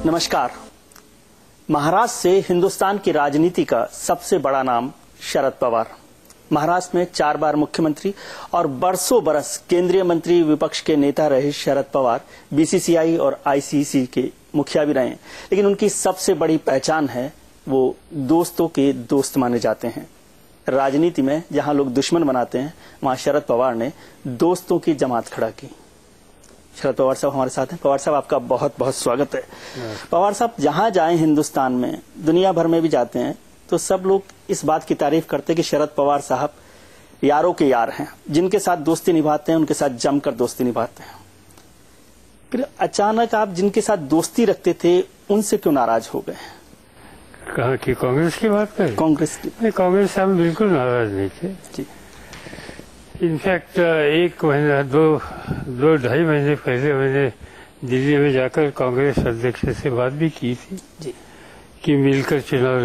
नमस्कार। महाराष्ट्र से हिंदुस्तान की राजनीति का सबसे बड़ा नाम शरद पवार। महाराष्ट्र में 4 बार मुख्यमंत्री और बरसों बरस केंद्रीय मंत्री विपक्ष के नेता रहे शरद पवार बीसीसीआई और आईसीसी के मुखिया भी रहे, लेकिन उनकी सबसे बड़ी पहचान है वो दोस्तों के दोस्त माने जाते हैं। राजनीति में जहां लोग दुश्मन बनाते हैं, वहां शरद पवार ने दोस्तों की जमात खड़ा की। शरद पवार साहब हमारे साथ हैं। पवार साहब, आपका बहुत बहुत स्वागत है। पवार साहब, जहां जाएं हिंदुस्तान में, दुनिया भर में भी जाते हैं, तो सब लोग इस बात की तारीफ करते हैं कि शरद पवार साहब यारों के यार हैं, जिनके साथ दोस्ती निभाते हैं उनके साथ जमकर दोस्ती निभाते हैं। फिर अचानक आप जिनके साथ दोस्ती रखते थे उनसे क्यों नाराज हो गए? कहाँ की कांग्रेस की बात करें? कांग्रेस की। नहीं, कांग्रेस से हम बिल्कुल नाराज नहीं थे जी। इनफैक्ट 1 महीना 2-2.5 महीने पहले मैंने दिल्ली में जाकर कांग्रेस अध्यक्ष से बात भी की थी जी। कि मिलकर चुनाव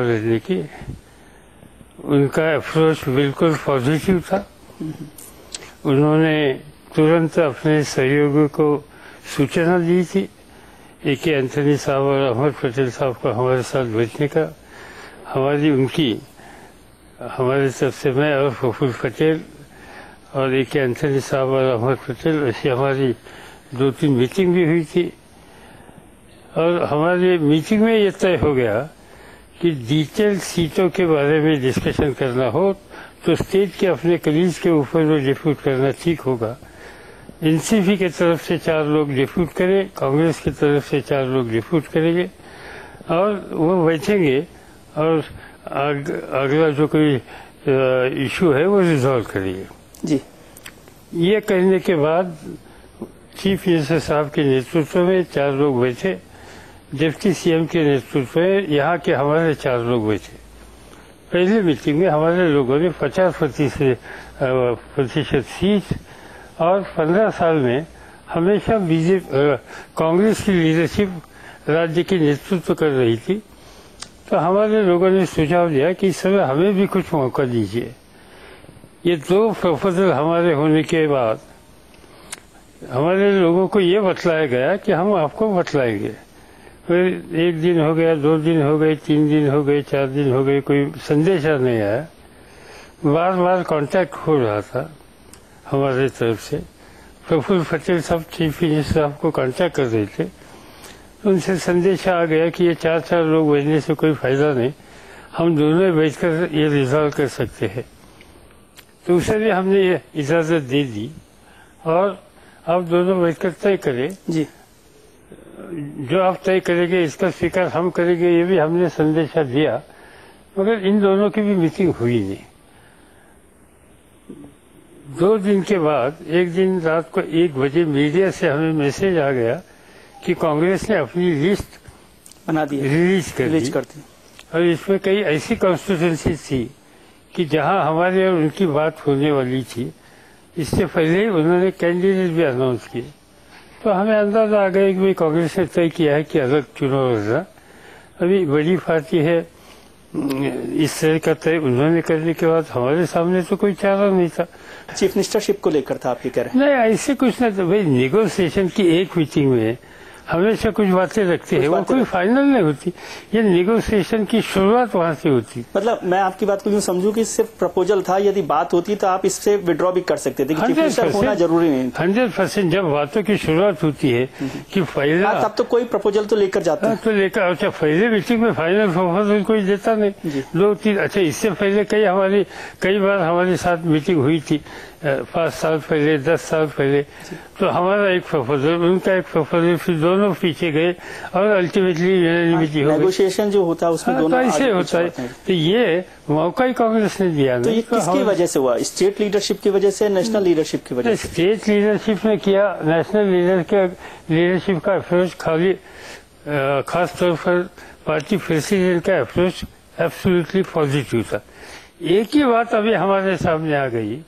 लड़ने की उनका अप्रोच बिल्कुल पॉजिटिव था। उन्होंने तुरंत अपने सहयोगियों को सूचना दी थी, AK एंथनी साहब और अहमद पटेल साहब को हमारे साथ भेजने का। हमारे तरफ से मैं और प्रफुल्ल पटेल और AK एंथनी साहब और अहमद पटेल, ऐसी हमारी 2-3 मीटिंग भी हुई थी। और हमारी मीटिंग में ये तय हो गया कि डिटेल सीटों के बारे में डिस्कशन करना हो तो स्टेट के अपने कलीग्स के ऊपर वो डिफ्यूट करना ठीक होगा। एनसीपी की तरफ से 4 लोग डिफ्यूट करें, कांग्रेस की तरफ से 4 लोग डिफ्यूट करेंगे और वो बैठेंगे और अगला जो कोई इशू है वो रिजॉल्व करेंगे जी। ये कहने के बाद चीफ मिनिस्टर साहब के नेतृत्व में 4 लोग बैठे, डिप्टी सीएम के नेतृत्व में यहाँ के हमारे 4 लोग बैठे। पहली मीटिंग में हमारे लोगों ने 50% सीट और 15 साल में हमेशा कांग्रेस की लीडरशिप राज्य की नेतृत्व कर रही थी, तो हमारे लोगों ने सुझाव दिया कि इस समय हमें भी कुछ मौका दीजिए। ये 2 प्रपोजल हमारे होने के बाद हमारे लोगों को ये बतलाया गया कि हम आपको बतलाएंगे। फिर 1 दिन हो गया, 2 दिन हो गए, 3 दिन हो गए, 4 दिन हो गए, कोई संदेशा नहीं आया। बार बार कांटेक्ट हो रहा था हमारे तरफ से। प्रफुल्ल पटेल साहब चीफ मिनिस्टर साहब को कांटेक्ट कर रहे थे, उनसे संदेशा आ गया कि ये 4 लोग भेजने से कोई फायदा नहीं, हम दोनों बैठकर ये रिजॉल्व कर सकते हैं। तो उसे भी हमने ये इजाजत दे दी और आप दोनों बैठकर तय करें जी। जो आप तय करेंगे इसका स्वीकार हम करेंगे, ये भी हमने संदेशा दिया। मगर इन दोनों की भी मीटिंग हुई नहीं। 2 दिन के बाद एक दिन रात को 1 बजे मीडिया से हमें मैसेज आ गया कि कांग्रेस ने अपनी लिस्ट बना दी, रिलीज कर दी। और इसमें कई ऐसी कॉन्स्टिट्यूंसी थी कि जहां हमारे और उनकी बात होने वाली थी। इससे पहले ही उन्होंने कैंडिडेट भी अनाउंस किए, तो हमें अंदाजा आ गया कि भाई कांग्रेस ने तय किया है कि अलग चुनाव लड़ना। अभी बड़ी पार्टी है, इस तरह का तय उन्होंने करने के बाद हमारे सामने तो कोई चारा नहीं था। चीफ मिनिस्टरशिप को लेकर था, आप ये कह रहे हैं? नहीं, ऐसे कुछ नहीं था भाई। नेगोशिएशन की एक मीटिंग में हमेशा कुछ बातें रखते हैं, वो कोई फाइनल नहीं होती। ये नेगोशिएशन की शुरुआत वहाँ से होती। मतलब मैं आपकी बात को यूँ समझूं कि सिर्फ प्रपोजल था, यदि बात होती तो आप इससे विड्रॉ भी कर सकते थे कि चीफ मिनिस्टर होना जरूरी नहीं था। 100% जब बातों की शुरुआत होती है कि पहला तब तो कोई प्रपोजल तो लेकर जाता है। तो लेकर, अच्छा पहले मीटिंग में फाइनल प्रपोजल कोई देता नहीं। 2-3 अच्छा इससे पहले कई बार हमारे साथ मीटिंग हुई थी 5 साल पहले, 10 साल पहले। तो हमारा एक प्रपोजल, उनका एक प्रपोजल, फिर दोनों पीछे गए और अल्टीमेटली यूनानिमिटी हो गई। नेगोशिएशन जो होता है उसमें दोनों ऐसे होता है। तो ये मौका ही कांग्रेस ने दिया। तो ये किसकी वजह से हुआ? स्टेट लीडरशिप की वजह से, नेशनल लीडरशिप की वजह से? स्टेट लीडरशिप ने किया। नेशनल लीडरशिप का अप्रोच खास तौर पर पार्टी प्रेसिडेंट का अप्रोच एब्सोल्युटली पॉजिटिव था। एक ही बात अभी हमारे सामने आ गई।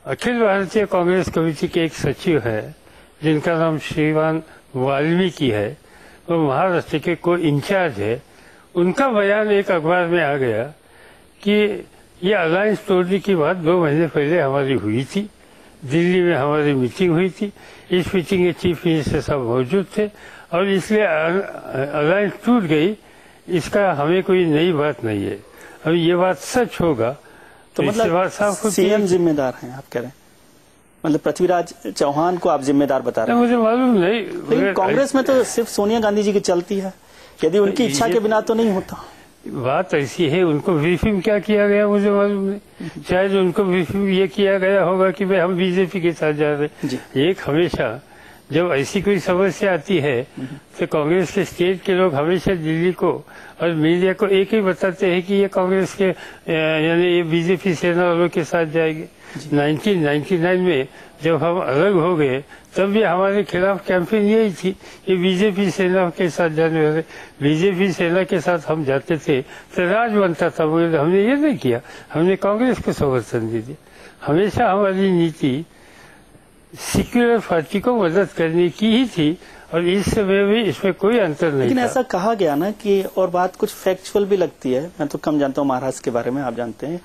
अखिल भारतीय कांग्रेस कमेटी के एक सचिव है जिनका नाम श्रीमान वाल्मीकि है, वो महाराष्ट्र के कोई इंचार्ज है। उनका बयान एक अखबार में आ गया कि ये अलायंस तोड़ने की बात 2 महीने पहले हमारी हुई थी, दिल्ली में हमारी मीटिंग हुई थी, इस मीटिंग में चीफ मिनिस्टर साहब मौजूद थे और इसलिए अलायंस टूट गई, इसका हमें कोई नई बात नहीं है। अब ये बात सच होगा तो मतलब सीएम जिम्मेदार हैं आप कह रहे हैं, मतलब पृथ्वीराज चौहान को आप जिम्मेदार बता रहे हैं? मुझे मालूम नहीं, लेकिन कांग्रेस में तो सिर्फ सोनिया गांधी जी की चलती है, यदि उनकी इच्छा के बिना तो नहीं होता। बात ऐसी है, उनको ब्रीफिंग क्या किया गया मुझे मालूम नहीं। शायद उनको ब्रीफिंग ये किया गया होगा कि भाई हम बीजेपी के साथ जा रहे हैं। एक हमेशा जब ऐसी कोई समस्या आती है तो कांग्रेस के स्टेट के लोग हमेशा दिल्ली को और मीडिया को एक ही बताते हैं कि ये कांग्रेस के यानी ये बीजेपी सेना वालों के साथ जाएगी। 1999 में जब हम अलग हो गए तब भी हमारे खिलाफ कैंपेन यही थी, ये बीजेपी सेना के साथ जाने वाले, बीजेपी सेना के साथ हम जाते थे तो राज बनता था, मगर हमने ये नहीं किया, हमने कांग्रेस को समर्थन दे दिया। हमेशा हमारी नीति सेक्युलर पार्टी को मदद करने की ही थी और इस समय भी इसमें कोई अंतर नहीं। लेकिन था। ऐसा कहा गया ना कि, और बात कुछ फैक्चुअल भी लगती है, मैं तो कम जानता हूँ महाराष्ट्र के बारे में, आप जानते हैं,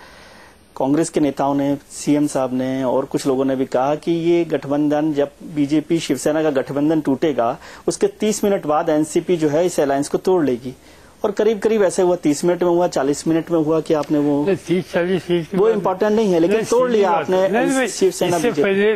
कांग्रेस के नेताओं ने, सीएम साहब ने और कुछ लोगों ने भी कहा कि ये गठबंधन, जब बीजेपी शिवसेना का गठबंधन टूटेगा उसके 30 मिनट बाद एनसीपी जो है इस अलायंस को तोड़ लेगी। और करीब करीब ऐसे हुआ, 30 मिनट में हुआ, 40 मिनट में हुआ कि आपने वो 30-40 मिनट वो इम्पोर्टेंट नहीं है, लेकिन तोड़ लिया आपने शिवसेना। पहले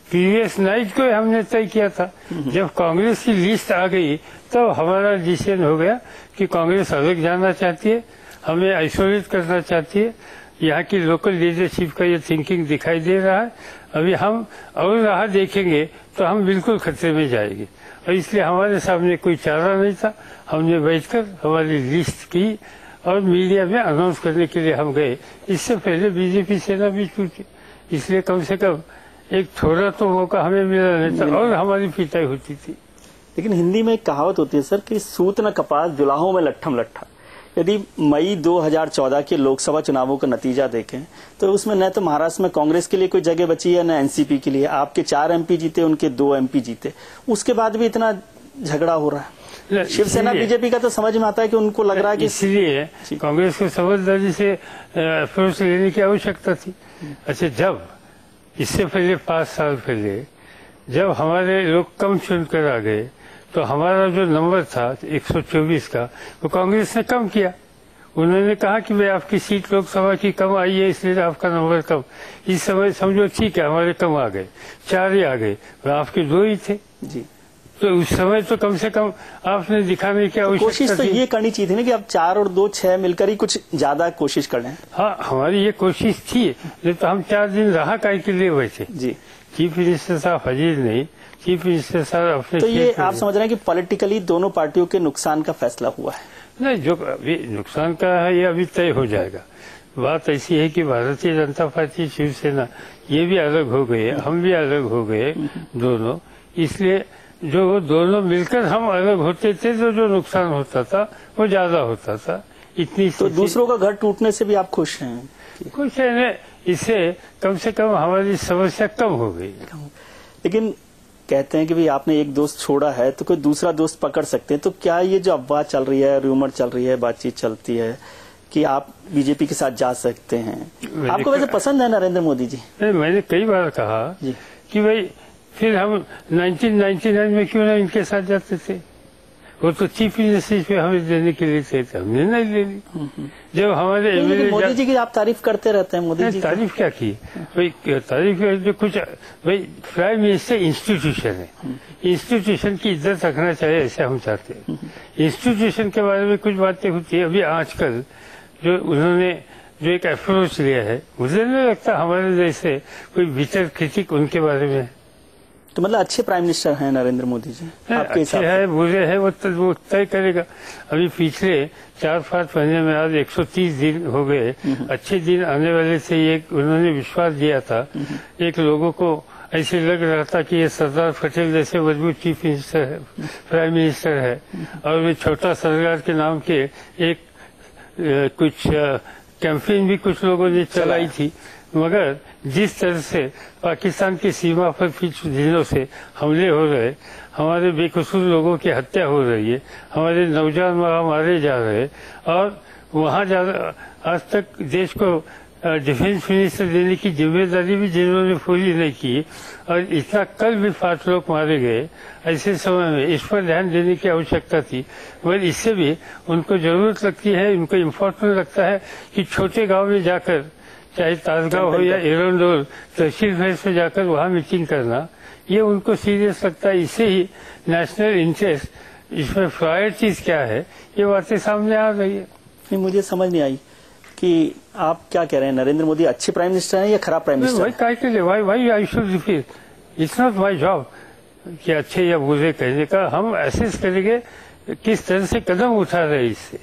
प्रीवियस नाइट को हमने तय किया था, जब कांग्रेस की लिस्ट आ गई तो हमारा डिसीजन हो गया कि कांग्रेस अलग जाना चाहती है, हमें आइसोलेट करना चाहती है। यहाँ की लोकल लीडरशिप का ये थिंकिंग दिखाई दे रहा है। अभी हम और राह देखेंगे तो हम बिल्कुल खतरे में जाएंगे और इसलिए हमारे सामने कोई चारा नहीं था। हमने बैठकर हमारी लिस्ट की और मीडिया में अनाउंस करने के लिए हम गए। इससे पहले बीजेपी सेना भी टूटी, इसलिए कम से कम एक थोड़ा तो मौका हमें मिला नहीं था और हमारी पिटाई होती थी। लेकिन हिंदी में एक कहावत होती है सर कि सूत न कपास जुलाहों में लट्ठम लट्ठा। यदि मई 2014 के लोकसभा चुनावों का नतीजा देखें तो उसमें न तो महाराष्ट्र में कांग्रेस के लिए कोई जगह बची है, न एनसीपी के लिए। आपके 4 एमपी जीते, उनके 2 एमपी जीते, उसके बाद भी इतना झगड़ा हो रहा है। शिवसेना बीजेपी का तो समझ में आता है कि उनको लग रहा है कि इसलिए कांग्रेस को समझदारी से अप्रोच लेने की आवश्यकता थी। अच्छा, जब इससे पहले 5 साल पहले जब हमारे लोग कम चुनकर आ गए तो हमारा जो नंबर था 124 का वो कांग्रेस ने कम किया। उन्होंने कहा कि भाई आपकी सीट लोकसभा की कम आई है इसलिए आपका नंबर कम। इस समय समझो ठीक है, हमारे कम आ गए, 4 ही आ गए, आपके 2 ही थे जी। तो उस समय तो कम से कम आपने दिखाने की आवश्यकता कोशिश तो ये करनी चाहिए थी ना कि आप 4 और 2 6 मिलकर ही कुछ ज्यादा कोशिश कर लें। हाँ, हमारी ये कोशिश थी, नहीं तो हम 4 दिन रहा काय के लिए हुए थे जी। चीफ मिनिस्टर साहब हाजिर नहीं, चीफ मिनिस्टर साहब अपने। तो ये आप समझ रहे हैं कि पॉलिटिकली दोनों पार्टियों के नुकसान का फैसला हुआ है? नहीं, जो अभी नुकसान का है ये अभी तय हो जाएगा। बात ऐसी है कि भारतीय जनता पार्टी शिवसेना ये भी अलग हो गए, हम भी अलग हो गए दोनों, इसलिए जो दोनों मिलकर हम अलग होते थे तो जो नुकसान होता था वो ज्यादा होता था। इतनी तो दूसरों का घर टूटने से भी आप खुश हैं? खुश है, इससे कम से कम हमारी समस्या कम हो गई। लेकिन कहते हैं कि भाई आपने एक दोस्त छोड़ा है तो कोई दूसरा दोस्त पकड़ सकते हैं, तो क्या ये जो अफवाह चल रही है, रूमर चल रही है, बातचीत चलती है कि आप बीजेपी के साथ जा सकते हैं, आपको वैसे पसंद है नरेंद्र मोदी जी? नहीं, मैंने कई बार कहा कि भाई फिर हम 1999 में क्यों ना इनके साथ जाते थे, वो तो चीफ मिनिस्टर पे हमें देने के लिए थे, हमने नहीं ले ली। जब हमारे मोदी जी की आप तारीफ करते रहते हैं, मोदी जी तारीफ क्या की भाई, तारीफ जो कुछ भाई प्राइम मिनिस्टर इंस्टीट्यूशन है, इंस्टीट्यूशन की इज्जत रखना चाहिए ऐसे हम चाहते हैं। इंस्टीट्यूशन के बारे में कुछ बातें होती है, अभी आजकल जो उन्होंने जो एक अप्रोच लिया है, मुझे नहीं लगता हमारे जैसे कोई बिटर क्रिटिक उनके बारे में है। तो मतलब अच्छे प्राइम मिनिस्टर हैं नरेंद्र मोदी जी आपके हिसाब से? अच्छे है बुरे है वो तय करेगा। अभी पिछले 4-5 महीने में आज 130 दिन हो गए, अच्छे दिन आने वाले थे, ये उन्होंने विश्वास दिया था। एक लोगों को ऐसे लग रहा था कि ये सरदार पटेल जैसे मजबूत चीफ मिनिस्टर है, प्राइम मिनिस्टर है, और वे छोटा सरदार के नाम के एक कुछ कैंपेन भी कुछ लोगों ने चलाई थी, मगर जिस तरह से पाकिस्तान की सीमा पर कुछ दिनों से हमले हो रहे, हमारे बेकसूर लोगों की हत्या हो रही है, हमारे नौजवान वहाँ मारे जा रहे हैं, और वहाँ आज तक देश को डिफेंस मिनिस्टर देने की जिम्मेदारी भी जिन्होंने पूरी नहीं की, और इतना कल भी 5 लोग मारे गए, ऐसे समय में इस पर ध्यान देने की आवश्यकता थी। मगर इससे भी उनको जरूरत लगती है, उनको इम्पोर्टेंट लगता है कि छोटे गांव में जाकर, चाहे ताजगांव हो या एरंडोल, तहसील फेस में जाकर वहाँ मीटिंग करना, ये उनको सीरियस लगता है। इससे ही नेशनल इंटरेस्ट, इसमें प्रायोरिटीज क्या है, ये बातें सामने आ रही है। नहीं, मुझे समझ नहीं आई कि आप क्या कह रहे हैं, नरेंद्र मोदी अच्छे प्राइम मिनिस्टर हैं या खराब प्राइम मिनिस्टर हैं? Why I should repeat, it's not my job कि अच्छे या बुरे कहने का। हम असेस करेंगे किस तरह से कदम उठा रहे इससे।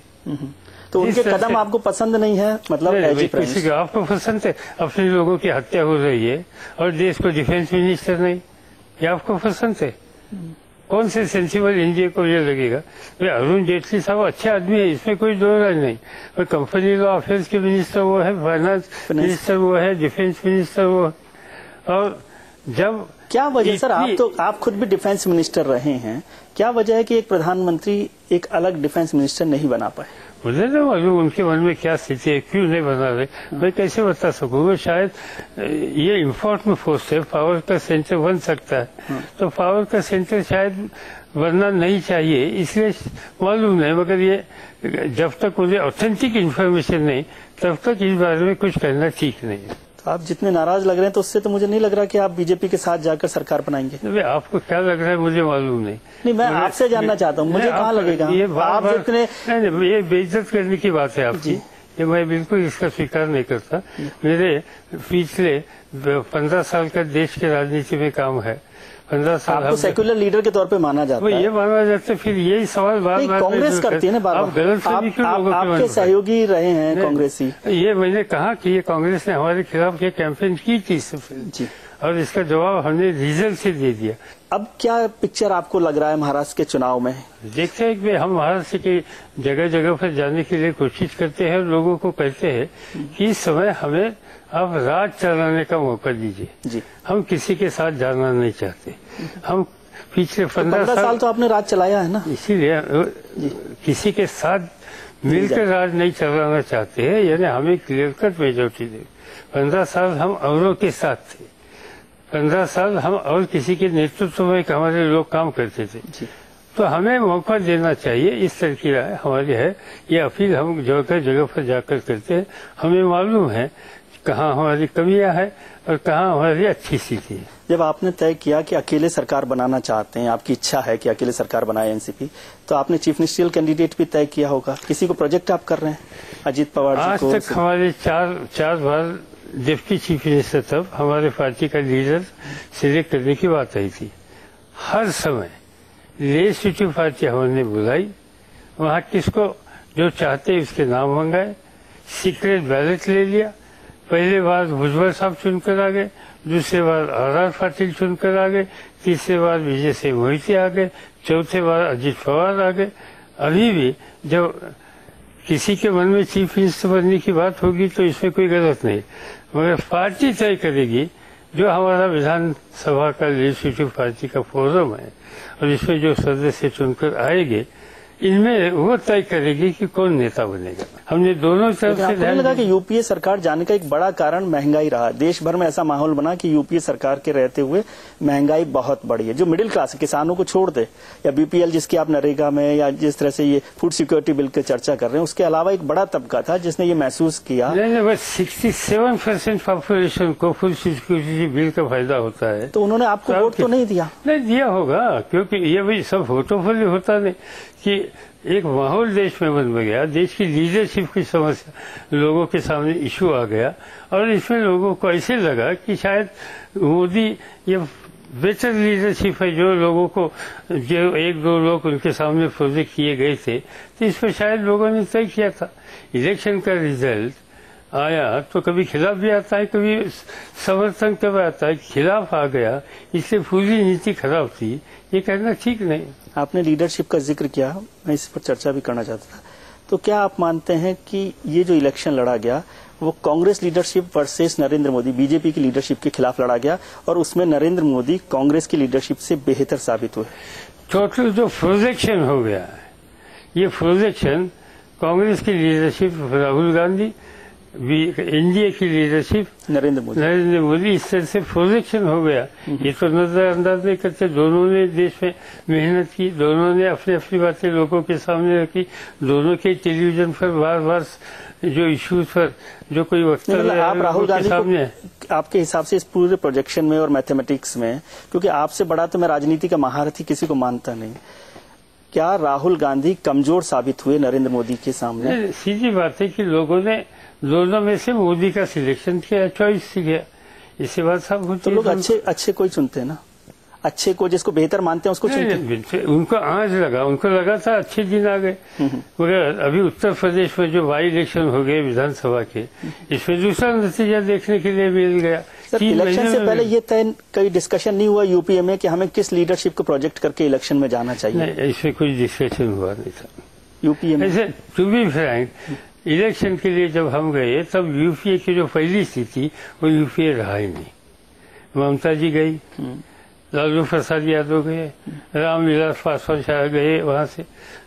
तो उनके कदम आपको पसंद नहीं है, मतलब किसी का आपको पसंद है? अपने लोगों की हत्या हो रही है और देश को डिफेंस मिनिस्टर नहीं, ये आपको पसंद है? कौन से सेंसिबल इंडिया को ये लगेगा? भाई अरुण जेटली साहब अच्छे आदमी है, इसमें कोई दो राय नहीं, और कंपनी लॉ अफेयर्स के मिनिस्टर वो है, फाइनेंस मिनिस्टर वो है, डिफेंस मिनिस्टर वो है। और जब क्या वजह सर, आप खुद भी डिफेंस मिनिस्टर रहे हैं, क्या वजह है कि एक प्रधानमंत्री एक अलग डिफेंस मिनिस्टर नहीं बना पाए? मुझे ना मालूम उनके मन में क्या स्थिति है, क्यों नहीं बना रहे, मैं कैसे बता सकूंगा। शायद ये इम्पोर्टेंट फोर्स है, पावर का सेंटर बन सकता है, तो पावर का सेंटर शायद बनना नहीं चाहिए, इसलिए मालूम नहीं। मगर ये जब तक मुझे ऑथेंटिक इन्फॉर्मेशन नहीं, तब तक इस बारे में कुछ कहना ठीक नहीं है। आप जितने नाराज लग रहे हैं, तो उससे तो मुझे नहीं लग रहा कि आप बीजेपी के साथ जाकर सरकार बनाएंगे। आपको क्या लग रहा है मुझे मालूम नहीं। नहीं, मैं आपसे जानना चाहता हूँ, मुझे कहाँ लगेगा आप जितने। नहीं, ये बेइज्जत करने की बात है आपकी, ये मैं बिल्कुल इसका स्वीकार नहीं करता। मेरे पिछले 15 साल का देश के राजनीति में काम है। 15 साल आपको सेक्युलर लीडर के तौर पे माना जाता है। ये माना जाता है, फिर यही सवाल बार-बार कांग्रेस करती है ना, बार-बार आपके सहयोगी रहे हैं कांग्रेसी। ये मैंने कहा कि ये कांग्रेस ने हमारे खिलाफ ये कैंपेन की थी जी, और इसका जवाब हमने रिजल्ट से दे दिया। अब क्या पिक्चर आपको लग रहा है महाराष्ट्र के चुनाव में? देखते हैं कि हम महाराष्ट्र की जगह जगह पर जाने के लिए कोशिश करते हैं, लोगों को कहते हैं कि इस समय हमें आप राज चलाने का मौका दीजिए, हम किसी के साथ जाना नहीं चाहते। हम पिछले 15 साल तो आपने राज चलाया है ना, इसीलिए किसी के साथ मिलकर राज नहीं चलाना चाहते हैं, यानी हमें क्लियर कट मेजॉरिटी दे। 15 साल हम औरों के साथ थे, 15 साल हम और किसी के नेतृत्व में हमारे लोग काम करते थे, तो हमें मौका देना चाहिए। इस तरह की राय हमारी है, ये अपील हम जगह जगह पर जाकर करते हैं। हमें मालूम है कहाँ हमारी कमियां है और कहाँ हमारी अच्छी स्थिति है। जब आपने तय किया कि अकेले सरकार बनाना चाहते हैं, आपकी इच्छा है कि अकेले सरकार बनाए एनसीपी, तो आपने चीफ मिनिस्टरियल कैंडिडेट भी तय किया होगा, किसी को प्रोजेक्ट आप कर रहे हैं? अजीत पवार जी को। आज तक हमारे चार बार डिप्टी चीफ मिनिस्टर तब हमारे पार्टी का लीडर सिलेक्ट करने की बात आई थी। हर समय लेजिस्लेटिव पार्टी हमने बुलाई, वहाँ किसको जो चाहते उसके नाम मंगाए, सीक्रेट बैलेट ले लिया। पहले बार भुजबल साहब चुनकर आ गए, दूसरे बार आर पाटिल चुनकर आ गए, तीसरे बार विजय सिंह मोहिते आ गए, चौथे बार अजीत पवार आ गए। अभी भी जब किसी के मन में चीफ मिनिस्टर बनने की बात होगी तो इसमें कोई गलत नहीं, मगर पार्टी तय करेगी। जो हमारा विधानसभा का लेजिस्लेटिव पार्टी का फोरम है और इसमें जो सदस्य चुनकर आएंगे, इनमें वो तय करेगी कि कौन नेता बनेगा। हमने दोनों तरफ से ध्यान लगा कि यूपीए सरकार जाने का एक बड़ा कारण महंगाई रहा। देश भर में ऐसा माहौल बना कि यूपीए सरकार के रहते हुए महंगाई बहुत बढ़ी है। जो मिडिल क्लास है, किसानों को छोड़ दे, या बीपीएल जिसकी आप नरेगा में या जिस तरह से ये फूड सिक्योरिटी बिल की चर्चा कर रहे हैं, उसके अलावा एक बड़ा तबका था जिसने ये महसूस किया। नहीं, बस 67% पॉपुलेशन को फूड सिक्योरिटी बिल का फायदा होता है। तो उन्होंने आपको वोट तो नहीं दिया? नहीं दिया होगा, क्योंकि ये भी सब वोटों पर होता नहीं कि एक माहौल देश में बन गया, देश की लीडरशिप की समस्या लोगों के सामने इशू आ गया, और इसमें लोगों को ऐसे लगा कि शायद मोदी ये बेहतर लीडरशिप है। जो लोगों को जो 1-2 लोग उनके सामने प्रोजेक्ट किए गए थे, तो इस पर शायद लोगों ने तय किया था। इलेक्शन का रिजल्ट आया तो कभी खिलाफ भी आता है, कभी समर्थन कब आता है, खिलाफ आ गया, इसलिए पूरी नीति खराब थी, ये कहना ठीक नहीं। आपने लीडरशिप का जिक्र किया, मैं इस पर चर्चा भी करना चाहता था। तो क्या आप मानते हैं कि ये जो इलेक्शन लड़ा गया वो Congress leadership versus Narendra Modi BJP की लीडरशिप के खिलाफ लड़ा गया और उसमें नरेंद्र मोदी कांग्रेस की लीडरशिप से बेहतर साबित हुए? टोटल जो प्रोजेक्शन हो गया है, ये प्रोजेक्शन कांग्रेस की लीडरशिप राहुल गांधी, एनडीए की लीडरशिप नरेंद्र मोदी, इस तरह से प्रोजेक्शन हो गया। ये तो नजरअंदाज नहीं करते। दोनों ने देश में मेहनत की, दोनों ने अपनी अपनी बातें लोगों के सामने रखी, दोनों के टेलीविजन पर बार बार जो इश्यूज पर जो कोई वक्तव्य आप राहुल गांधी को आपके हिसाब से इस पूरे प्रोजेक्शन में और मैथमेटिक्स में, क्योंकि आपसे बड़ा तो मैं राजनीति का महारथी किसी को मानता नहीं, क्या राहुल गांधी कमजोर साबित हुए नरेंद्र मोदी के सामने? सीधी बात है कि लोगों ने दोनों में से मोदी का सिलेक्शन किया, चॉइस किया, इससे बात साफ होती है। तो लोग अच्छे कोई चुनते हैं ना, अच्छे को जिसको बेहतर मानते हैं उसको चुनते हैं। उनको आज लगा, उनको लगा था अच्छे दिन आ गए। मगर अभी उत्तर प्रदेश में जो बाई इलेक्शन हो गए विधानसभा के, इसमें दूसरा नतीजा देखने के लिए मिल गया। सर, इलेक्शन से पहले ये तय कोई डिस्कशन नहीं हुआ यूपीए में कि हमें किस लीडरशिप को प्रोजेक्ट करके इलेक्शन में जाना चाहिए? नहीं, इसमें कोई डिस्कशन हुआ नहीं था यूपीए में। ऐसे टू बी फ्रैंक, इलेक्शन के लिए जब हम गए तब यूपीए की जो पहली स्थिति वो यूपीए रहा ही नहीं। ममता जी गई, लालू प्रसाद यादव गए, रामविलास पासवान शाह गए, वहां से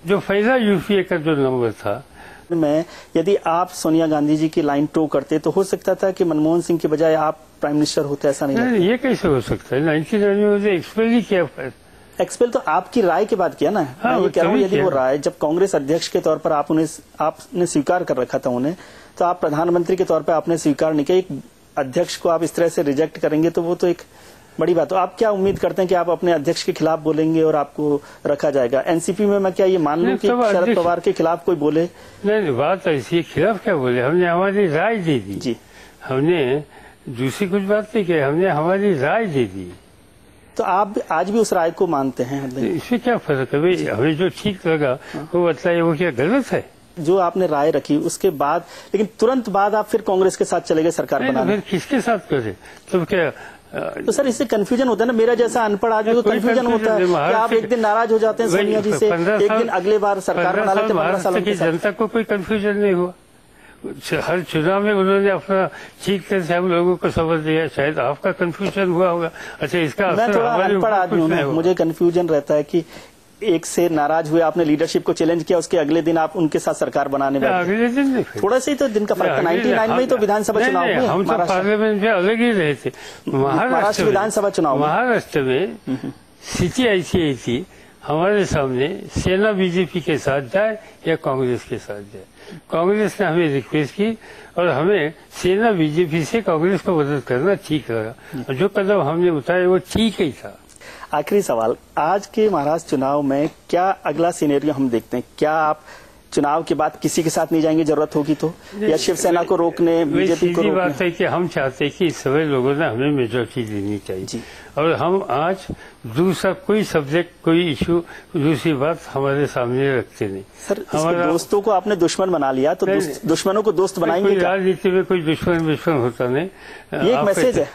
जो पहला यूपीए का जो नंबर था। मैं यदि आप सोनिया गांधी जी की लाइन टो करते तो हो सकता था कि मनमोहन सिंह के बजाय आप प्राइम मिनिस्टर होते, ऐसा नहीं? ये कैसे हो सकता है? 1999 में एक्सपेल ही किया। एक्सपेल तो आपकी राय के बाद किया ना। हाँ, मैं ये कह रहा हूँ यदि वो राय जब कांग्रेस अध्यक्ष के तौर पर आपने स्वीकार कर रखा था उन्हें, तो आप प्रधानमंत्री के तौर पर आपने स्वीकार नहीं किया। एक अध्यक्ष को आप इस तरह से रिजेक्ट करेंगे तो वो तो एक बड़ी बात। तो आप क्या उम्मीद करते हैं कि आप अपने अध्यक्ष के खिलाफ बोलेंगे और आपको रखा जाएगा? एनसीपी में मैं क्या ये मान लूं कि शरद पवार के खिलाफ कोई बोले? नहीं, बात ऐसी, खिलाफ क्या बोले, हमने हमारी राय दे दी जी। हमने दूसरी कुछ बात नहीं की, हमने हमारी राय दे दी। तो आप आज भी उस राय को मानते हैं? इसमें क्या फर्क है भाई? हमें जो ठीक लगा वो बताइए, वो क्या गलत है? जो आपने राय रखी उसके बाद, लेकिन तुरंत बाद आप फिर कांग्रेस के साथ चले गए सरकार बनाने। फिर किसके साथ करे? तो क्या तो सर इससे कंफ्यूजन होता है ना। मेरा जैसा अनपढ़ आदमी को कंफ्यूजन होता है कि आप एक दिन नाराज हो जाते हैं सोनिया जी से, एक दिन अगले बार सरकार बना लेते हैं। महाराष्ट्र की जनता को कोई कंफ्यूजन नहीं हुआ। हर चुनाव में उन्होंने अपना ठीक तरह से हम लोगों को समझ दिया। शायद आपका कंफ्यूजन हुआ होगा। अच्छा, इसका मैं थोड़ा अनपढ़ आदमी हूँ, मुझे कंफ्यूजन रहता है कि एक से नाराज हुए, आपने लीडरशिप को चैलेंज किया, उसके अगले दिन आप उनके साथ सरकार बनाने बैठे। अगले दिन थोड़ा सा ही तो दिन का फर्क था। 99 में ही तो विधानसभा चुनाव में हम तो पार्लियामेंट में अलग ही रहे थे। महाराष्ट्र विधानसभा चुनाव, महाराष्ट्र में स्थिति ऐसी आई थी हमारे सामने, सेना बीजेपी के साथ जाए या कांग्रेस के साथ जाए। कांग्रेस ने हमें रिक्वेस्ट की और हमें सेना बीजेपी से कांग्रेस को मदद करना ठीक लगा, और जो कदम हमने उठाए वो ठीक ही था। आखिरी सवाल, आज के महाराष्ट्र चुनाव में क्या अगला सिनेरियो हम देखते हैं? क्या आप चुनाव के बाद किसी के साथ नहीं जाएंगे जरूरत होगी तो, या शिवसेना को रोकने, बीजेपी को रोकने? बात है कि हम चाहते हैं कि इस समय लोगों ने हमें मेजोरिटी देनी चाहिए, और हम आज दूसरा कोई सब्जेक्ट, कोई इशू, दूसरी बात हमारे सामने रखते नहीं। सर, हमारे दोस्तों को आपने दुश्मन बना लिया तो दुश्मनों को दोस्त बनाएंगे? राजनीति में कोई दुश्मन होता नहीं। ये एक मैसेज है,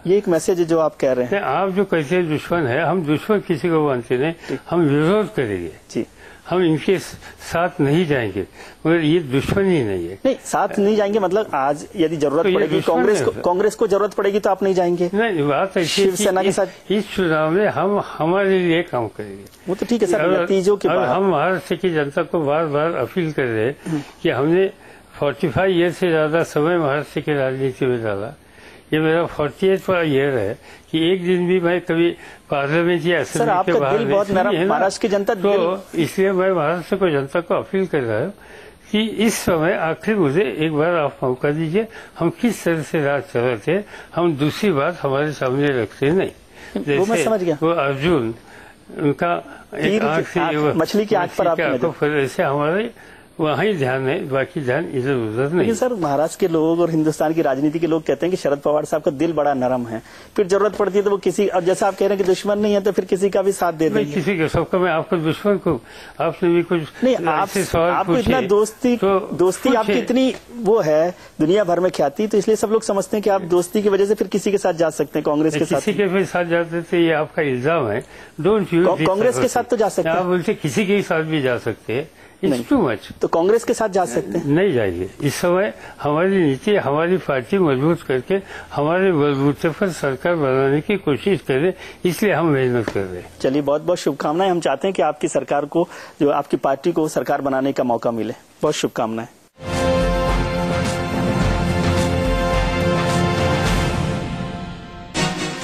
ये एक मैसेज है जो आप कह रहे हैं। आप जो कहते हैं दुश्मन है, हम दुश्मन किसी को मानते नहीं, हम विरोध करेंगे जी। हम इनके साथ नहीं जाएंगे, मगर ये दुश्मन ही नहीं है। नहीं, साथ नहीं जाएंगे मतलब आज यदि जरूरत पड़ेगी कांग्रेस को जरूरत पड़ेगी तो आप नहीं जाएंगे? नहीं, बात ऐसी, शिवसेना के साथ इस चुनाव में हम हमारे लिए काम करेंगे। वो तो ठीक है सर, नतीजों के बाद हम महाराष्ट्र की जनता को बार बार अपील कर रहे हैं कि हमने 45 ईयर से ज्यादा समय महाराष्ट्र की राजनीति में डाला। ये मेरा 48वां ईयर है कि एक दिन भी मैं कभी पार्लियामेंट या असेंबली के बाहर नहीं है। महाराष्ट्र की जनता तो इसलिए मैं महाराष्ट्र को जनता को अपील कर रहा हूँ कि इस समय आखिर मुझे एक बार आप मौका दीजिए। हम किस तरह से राज चल रहे थे, हम दूसरी बात हमारे सामने रखते नहीं। वो मैं समझ गया। वो अर्जुन, उनका एक आंख से मछली की आंख पर आप, ऐसे हमारे वहाँ ही ध्यान है, बाकी ध्यान इधर उधर नहीं। लेकिन सर, महाराष्ट्र के लोग और हिंदुस्तान की राजनीति के लोग कहते हैं कि शरद पवार साहब का दिल बड़ा नरम है, फिर जरूरत पड़ती है तो वो किसी, और जैसा आप कह रहे हैं कि दुश्मन नहीं है तो फिर किसी का भी साथ दे देंगे। किसी का, सबका मैं आपको दुश्मन को, आपने भी कुछ नहीं, आपको इतना दोस्ती आपकी इतनी वो है दुनिया भर में ख्याति, तो इसलिए सब लोग समझते हैं कि आप दोस्ती की वजह से फिर किसी के साथ जा सकते हैं, कांग्रेस के साथ। किसी के साथ जाते थे, ये आपका इल्जाम है। डोंट यूज, कांग्रेस के साथ तो जा सकते हैं। आप बोलते किसी के साथ भी जा सकते हैं, इट्स टू मच। तो कांग्रेस के साथ जा सकते हैं? नहीं जाइए, इस समय हमारी नीति, हमारी पार्टी मजबूत करके हमारे बलबूते पर सरकार बनाने की कोशिश करें, इसलिए हम मेहनत कर रहे हैं। चलिए, बहुत बहुत शुभकामनाएं। हम चाहते हैं कि आपकी सरकार को, जो आपकी पार्टी को सरकार बनाने का मौका मिले। बहुत शुभकामनाएं।